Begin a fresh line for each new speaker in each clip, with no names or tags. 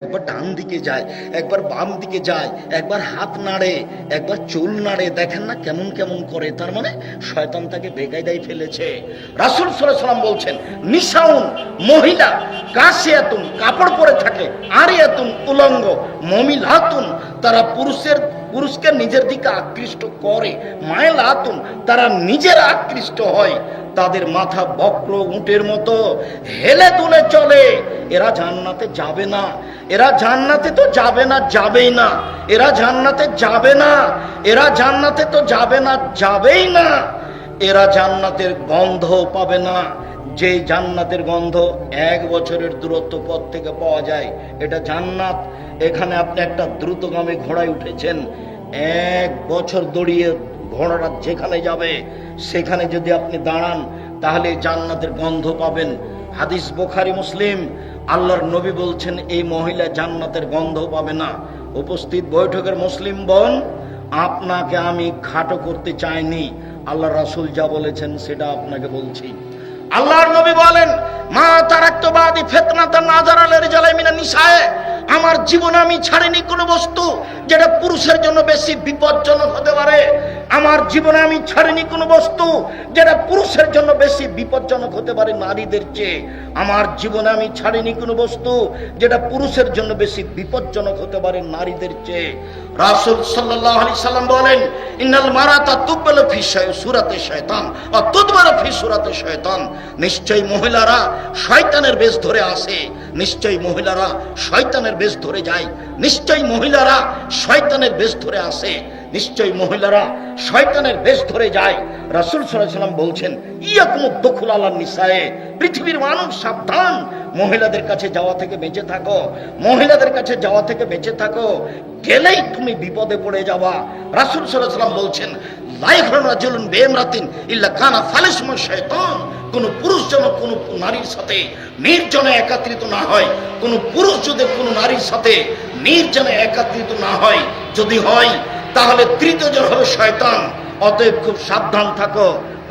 একবার ডান দিকে যায়, একবার বাম দিকে যায়, একবার হাত নাড়ে, একবার চুল নাড়ে, দেখেন না কেমন কেমন করে। তার মানে শয়তান তাকে বেকায়দায় ফেলেছে। রাসূল সাল্লাল্লাহু আলাইহি ওয়াসাল্লাম বলছেন, নিসাউন মহিলা, কাসিয়াতুন কাপড় পরে থাকে, আরিয়াতুন উলঙ্গ, মমিলাতুন তারা পুরুষকে নিজের দিকে আকৃষ্ট করে, মায়লাতুন তারা নিজেরা আকৃষ্ট হয়, তাদের মাথা বক্র উটের মতো হেলে দুলে চলে, এরা জান্নাতে যাবে না। এরা জান্নাতে তো যাবে না, যাবেই না। এরা জান্নাতে যাবে না, এরা জান্নাতে তো যাবে না, যাবেই না। এরা জান্নাতের গন্ধ পাবে না। যে জান্নাতের গন্ধ 1 বছরের দূরত্ব পথ থেকে পাওয়া যায়, এটা জান্নাত। এখানে আপনি একটা দ্রুতগামী ঘোড়ায় উঠেছেন, 1 বছর দৌড়িয়ে ঘোড়াটা যেখানে যাবে সেখানে যদি আপনি দাঁড়ান, তাহলে জান্নাতের গন্ধ পাবেন। হাদিস বুখারী মুসলিম। আল্লাহর নবী বলছেন, এই মহিলা জান্নাতের গন্ধ পাবে না। উপস্থিত বৈঠকের মুসলিম বোন, আপনাকে আমি খাটো করতে চাইনি, আল্লাহ রাসূল যা বলেছেন সেটা আপনাকে বলছি। আল্লাহর নবী বলেন, মা তারাক্তু বাদি ফিতনাতান নাযারা লিরিজালি মিনান নিসায়ে, আমার জীবনে আমি ছাড়িনি কোনো বস্তু যেটা পুরুষের জন্য বেশি বিপজ্জনক হতে পারে। আমার জীবনে আমি ছাড়িনি কোনো বস্তু যেটা পুরুষের জন্য বেশি বিপজ্জনক হতে পারে নারীদের চেয়ে। আমার জীবনে আমি ছাড়িনি কোনো বস্তু যেটা পুরুষের জন্য বেশি বিপজ্জনক হতে পারে নারীদের চেয়ে। রাসূল সাল্লাল্লাহু আলাইহি সাল্লাম বলেন, ইন্নাল মারাতা তুববালু ফি সূরাতি শয়তান ওয়া তুদবারু ফি সূরাতি শয়তান, নিশ্চয়ই মহিলারা শয়তানের বেশ ধরে আসে, নিশ্চয়ই মহিলারা শয়তানের বেশ ধরে যায়, নিশ্চয়ই মহিলারা শয়তানের বেশ ধরে আসে, নিশ্চয়ই মহিলারা শয়তানের বেশ ধরে যায়। রাসূল সাল্লাল্লাহু আলাইহি সাল্লাম বলছেন, ইয়াকুমুদ দুখুল আলান নিসায়ে, পৃথিবীর মানুষ সাবধান, মহিলাদের কাছে যাওয়া থেকে বেঁচে থাকো, মহিলাদের কাছে যাওয়া থেকে বেঁচে থাকো, গেলেই তুমি বিপদে পড়ে যাবা। রাসূল সাল্লাল্লাহু আলাইহি সাল্লাম বলছেন, লা ইয়াখরুজু রাজুলুন বিইমরাতিন ইল্লা কানা ফালিসমু শাইতান, কোন পুরুষ যেন কোন নারীর সাথে নির্জনে একত্রিত না হয়, কোন পুরুষ যদি কোন নারীর সাথে নির্জনে একত্রিত না হয়, যদি হয় তাহলে তৃতীয় জন হবে শয়তান। অতএব খুব সাবধান থাকো।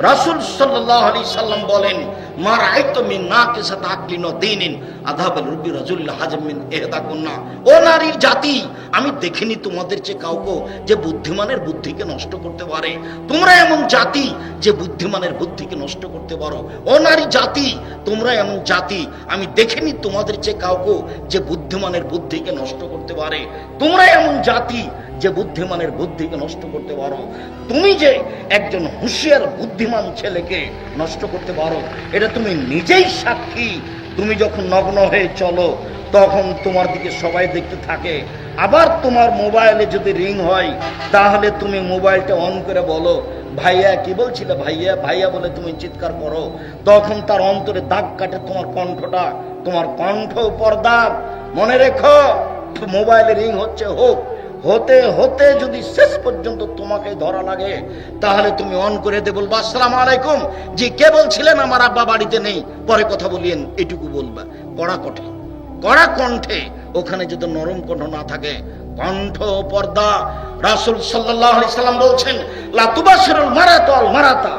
রাসূল সাল্লাল্লাহু আলাইহি সাল্লাম বলেন, মা রাআইতু মিন নাকিসাত আকলিন ওয়া দীনিন আযাবাল রুবি রাজুল হাজম মিন ইহদাকুন্না, ও নারীর জাতি, আমি দেখিনি তোমাদের চেয়ে কাউকে যে বুদ্ধিমানের বুদ্ধিকে নষ্ট করতে পারে। তোমরা এমন জাতি যে বুদ্ধিমানের বুদ্ধিকে নষ্ট করতে পারো। ও নারী জাতি, তোমরা এমন জাতি, আমি দেখিনি তোমাদের চেয়ে কাউকে যে বুদ্ধিমানের বুদ্ধিকে নষ্ট করতে পারে। তোমরা এমন জাতি যে বুদ্ধিমানের বুদ্ধিকে নষ্ট করতে পারো। তুমি যে একজন হুঁশিয়ার বুদ্ধিমান ছেলেকে নষ্ট করতে পারো, এটা তুমি নিজেই সাক্ষী। তুমি যখন নগ্ন হয়ে চলো, তখন তোমার দিকে সবাই দেখতে থাকে। আবার তোমার মোবাইলে যদি রিং হয়, তাহলে তুমি মোবাইলটা অন করে বলো, ভাইয়া কি বলছিলে, ভাইয়া ভাইয়া বলে তুমি চিৎকার করো, তখন তার অন্তরে দাগ কাটে তোমার কণ্ঠটা, তোমার কণ্ঠ পর্দা। মনে রেখো, মোবাইলে রিং হচ্ছে হোক, হতে হতে যদি শেষ পর্যন্ত তোমাকে ধরা লাগে, তাহলে তুমি অন করে দে, বলবা, আসসালামু আলাইকুম, জি কে বলছিলেন, আমার আব্বা বাড়িতে নেই, পরে কথা বলিয়েন, এটুকু বলবা কড়া কণ্ঠে। ওখানে যদি নরম কণ্ঠ না থাকে, কণ্ঠ পর্দা। রাসূল সাল্লাল্লাহু আলাইহি সাল্লাম বলছেন, লা তুবাশিরুল মারাতু আল মারাতা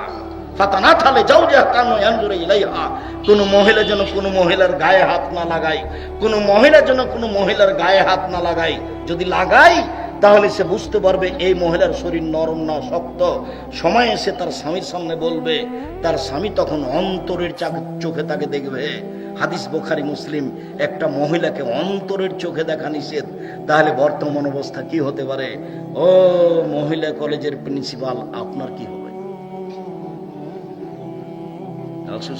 ফাতানাথালে যাওজা কানু ইয়ানজুরু ইলাইহা, কোন মহিলা যেন কোন মহিলার গায়ে হাত না লাগায়, কোন মহিলা যেন কোন মহিলার গায়ে হাত না লাগায়। যদি লাগাই, তাহলে সে বুঝতে পারবে এই মহিলার শরীর নরম না শক্ত। সময় এসে তার স্বামীর সামনে বলবে, তার স্বামী তখন অন্তরের চোখে তাকে দেখবে। হাদিস বুখারী মুসলিম। একটা মহিলাকে অন্তরের চোখে দেখা নিষেধ, তাহলে বর্তমান অবস্থা কি হতে পারে? ও মহিলা কলেজের প্রিন্সিপাল, আপনার কি হবে?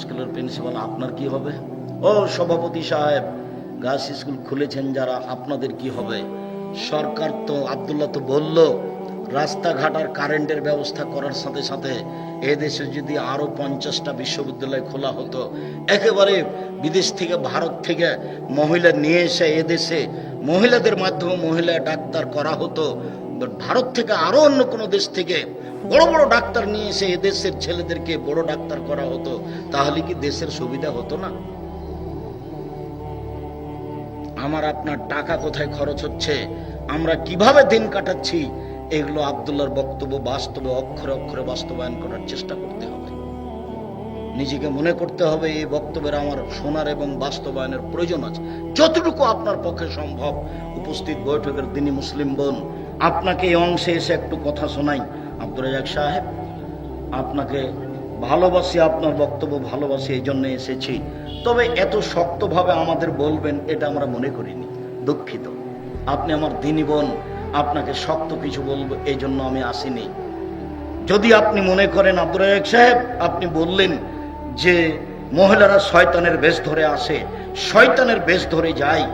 স্কুলের প্রিন্সিপাল, আপনার কি হবে? ও সভাপতি সাহেব, গার্লস স্কুল খুলেছেন যারা, আপনাদের কি হবে? সরকার তো, আব্দুল্লাহ তো বলল, রাস্তাঘাট আর কারেন্টের ব্যবস্থা করার সাথে সাথে এদেশে যদি আরো 50টা বিশ্ববিদ্যালয় খোলা হতো, একেবারে বিদেশ থেকে, ভারত থেকে মহিলা নিয়ে এসে এদেশে মহিলাদের মাধ্যমে মহিলা ডাক্তার করা হতো, ভারত থেকে আরো অন্য কোনো দেশ থেকে বড় বড় ডাক্তার নিয়ে এসে এদেশের ছেলেদেরকে বড় ডাক্তার করা হতো, তাহলে কি দেশের সুবিধা হতো না? আমার আপনার টাকা কোথায় খরচ হচ্ছে, আমরা কিভাবে দিন কাটাচ্ছি, এগুলো আব্দুল্লাহর বক্তব্য বাস্তবে অক্ষরে অক্ষরে বাস্তবায়ন করার চেষ্টা করতে হবে। নিজেকে মনে করতে হবে এই বক্তব্যের আমার শোনার এবং বাস্তবায়নের প্রয়োজন আছে। যতটুকু আপনার পক্ষে সম্ভব উপস্থিত বৈঠকের দিনই মুসলিম বোন, আপনাকে এই অংশে এসে একটু কথা শোনাই। আব্দুর রাজ্জাক সাহেব, আপনাকে ভালোবাসি, আপনার বক্তব্য ভালোবাসি, এই জন্য এসেছি। তবে এত শক্তভাবে আমাদের বলবেন এটা আমরা মনে করিনি, দুঃখিত। আপনি আমার দিনী বোন, আপনাকে শক্ত কিছু বলবো এই জন্য আমি আসিনি। যদি আপনি মনে করেন আব্দুর রাজ্জাক সাহেব, আপনি বললেন যে মহিলারা শয়তানের বেশ ধরে আসে, শয়তানের বেশ ধরে যায়,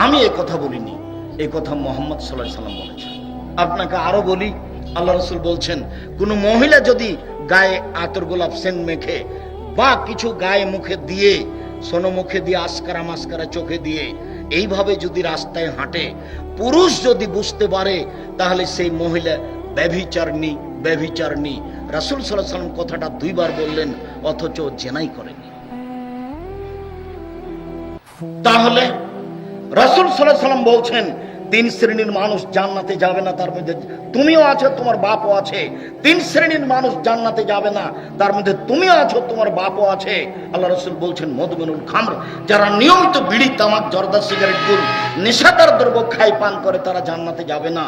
আমি এ কথা বলিনি, এ কথা মুহাম্মদ সাল্লাল্লাহু আলাইহি সাল্লাম বলেছেন। আপনাকে আরো বলি, আল্লাহ রাসূল বলছেন কোন মহিলা যদি গায়ে আতর গোলাপ সেন্ট মেখে বা কিছু গায়ে মুখে দিয়ে, সোনো মুখে দিয়ে, আসকারা মাস্কারা চোখে দিয়ে এইভাবে যদি রাস্তায় হাঁটে, পুরুষ যদি বুঝতে পারে তাহলে সেই মহিলা ব্যভিচারিণী, ব্যভিচারিণী। রাসূল সাল্লাল্লাহু আলাইহি সাল্লাম কথাটা দুইবার বললেন, অথচ জেনাই করেনি। তাহলে রাসূল সাল্লাল্লাহু আলাইহি সাল্লাম বলছেন তিন শ্রেণীর মানুষ জান্নাতে যাবে না, তার মধ্যে তুমিও আছো, তোমার বাপও আছে। তিন শ্রেণীর মানুষ জান্নাতে যাবে না, তার মধ্যে তুমিও আছো, তোমার বাপও আছে। আল্লাহ রাসূল বলছেন মদমিনুল খামর, যারা নিয়মিত বিড়ি, তামাক, জর্দা, সিগারেট, গুল, নেশাদার দ্রব্য খায়, পান করে, তারা জান্নাতে যাবে না।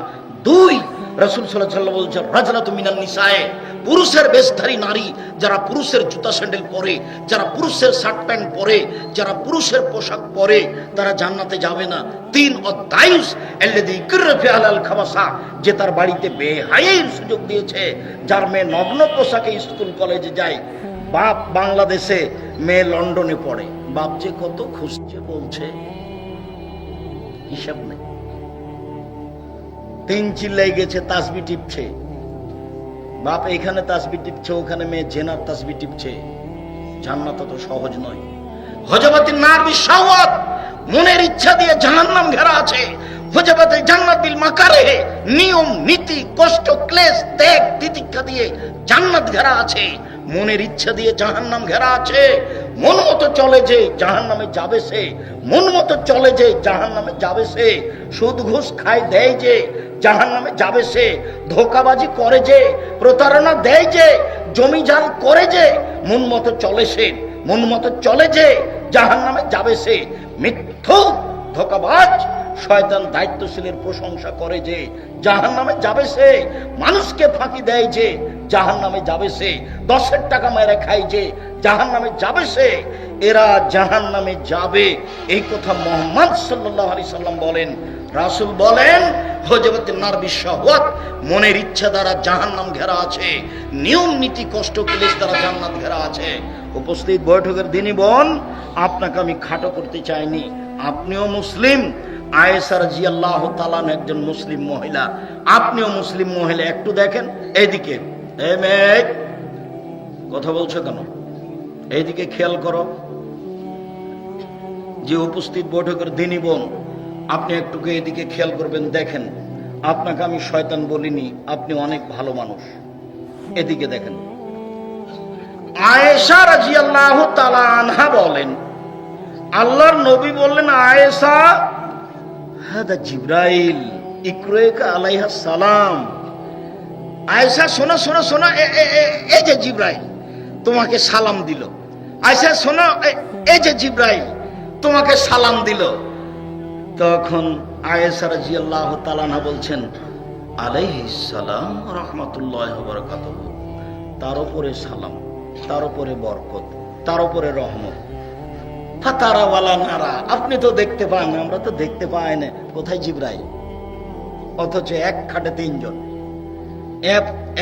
দুই, রাসূল সাল্লাল্লাহু আলাইহি ওয়াসাল্লাম বলছেন রাজলাতু মিনান নিসায়ে, পুরুষের বেশধারী নারী, যারা পুরুষের জুতা স্যান্ডেল পরে, যারা পুরুষের শার্ট প্যান্ট পরে, যারা পুরুষের পোশাক পরে, তারা জান্নাতে যাবে না। তিন, অদায়ুস আল্লাযী কুরফি আলাল খাবাসা, যে তার বাড়িতে বেহায়ার সুযোগ দিয়েছে, যার মেয়ে নগ্ন পোশাকে স্কুল কলেজে যায়, বাপ বাংলাদেশে, মেয়ে লন্ডনে পড়ে, বাপ যে কত খুশি বলছে হিসাব নেই। তিন চিল্লাই গেছে, তাসবি টিপছে, বাপ এখানে তাসবি টিপছে, ওখানে মেয়ে জেনার তাসবি টিপছে। জান্নাত তো সহজ নয়। হজবাতিন নার বিশাওয়াত, মনের ইচ্ছা দিয়ে জাহান্নাম ঘেরা আছে। হজবাতে জান্নাত বিল মাকারে, নিয়ম নীতি, কষ্ট, ক্লেশ, ত্যাগ, তিতিক্ষা দিয়ে জান্নাত ঘেরা আছে। মনের ইচ্ছা দিয়ে জাহান্নাম ঘেরা আছে। মন মতো চলে যে জাহান্নামে যাবে সে, মন মতো চলে যে জাহান্নামে যাবে সে। সুদ ঘুষ খায়, দেয় যে জাহান্নামে যাবে সে। ধোঁকাবাজি করে যে, প্রতারণা দেয় যে, জমি জাল করে যে, মন মতো চলে সে, মন মতো চলে যে জাহান্নামে যাবে সে। মিথ্যুক, ধোঁকাবাজ, শয়তান দায়িত্বশীলের প্রশংসা করে যে জাহান্নামে যাবে সে। মানুষকে ফাঁকি দেয় যে জাহান্নামে যাবে সে। 10 টাকা মেরে খায় যে জাহান্নামে যাবে সে। এরা জাহান্নামে যাবে, এই কথা মুহাম্মদ সাল্লাল্লাহু আলাইহি সাল্লাম বলেন। রাসূল বলেন হজবতে নার বিশাওয়াত, মনের ইচ্ছা দ্বারা জাহান্নাম ঘেরা আছে, নিয়ম নীতি, কষ্ট, ক্লেশ দ্বারা জান্নাত ঘেরা আছে। উপস্থিত বৈঠকের দিনী বোন, আপনাকে আমি খাটো করতে চাইনি, আপনিও মুসলিম। আয়েশা রাদিয়াল্লাহু তাআলা একজন মুসলিম মহিলা, আপনিও মুসলিম মহিলা। একটু দেখেন এইদিকে, এই মেয়ে কথা বলছো কেন? এইদিকে খেয়াল করো। যে উপস্থিত বৈঠকের দিনী বোন, আপনি একটু এদিকে খেয়াল করবেন। দেখেন, আপনাকে আমি শয়তান বলিনি, আপনি অনেক ভালো মানুষ। এদিকে দেখেন। আয়েশা রাদিয়াল্লাহু তাআলা আনহা বলেন, আল্লাহর নবী বললেন, আয়েশা, হাদা জিবরাইল ইকরাইকা আলাইহিস সালাম। আয়েশা শোনো শোনো শোনো, এই যে জিবরাইল তোমাকে সালাম দিল। আয়েশা শোনো, এই যে জিবরাইল তোমাকে সালাম দিল। তখন আয়েশা রাদিয়াল্লাহু তাআলা আনহা বলছেন, আলাইহিস সালাম ওয়া রাহমাতুল্লাহি ওয়া বারাকাতুহু, তার উপরে সালাম, তার উপরে বরকত, তার উপরে রহমত। ফাতারা ওয়ালা নারা, আপনি তো দেখতে পান, আমরা তো দেখতে পাই না। কোথায় জিবরাইল? অথচ এক খাটে তিনজন,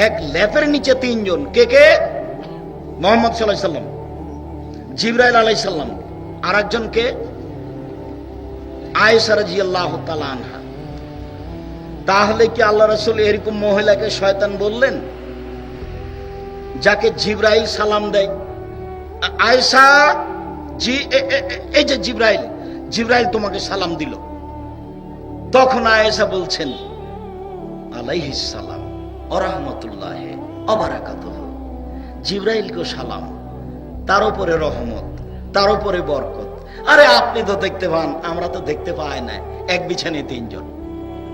এক লেপের নিচে তিনজন। কে কে? মুহাম্মদ সাল্লাল্লাহু আলাইহি সাল্লাম, জিবরাইল আলাইহিস সালাম, আর একজন কে? আয়েশা রাদিয়াল্লাহু তাআলা আনহা। তাহলে কি আল্লাহ রাসূল এরকম মহিলাকে শয়তান বললেন, যাকে জিবরাইল সালাম দেয়? আয়েশা, এই যে জিবরাইল, জিবরাইল তোমাকে সালাম দিল। তখন আয়েশা বলছেন, আলাইহিস সালাম ওয়া রাহমাতুল্লাহি ওয়া বারাকাতুহু, জিবরাইলকে সালাম, তার উপরে রহমত, তার উপরে বরকত। আরে আপনি তো দেখতে পান, আমরা তো দেখতে পাই না। এক বিছানায় তিনজন।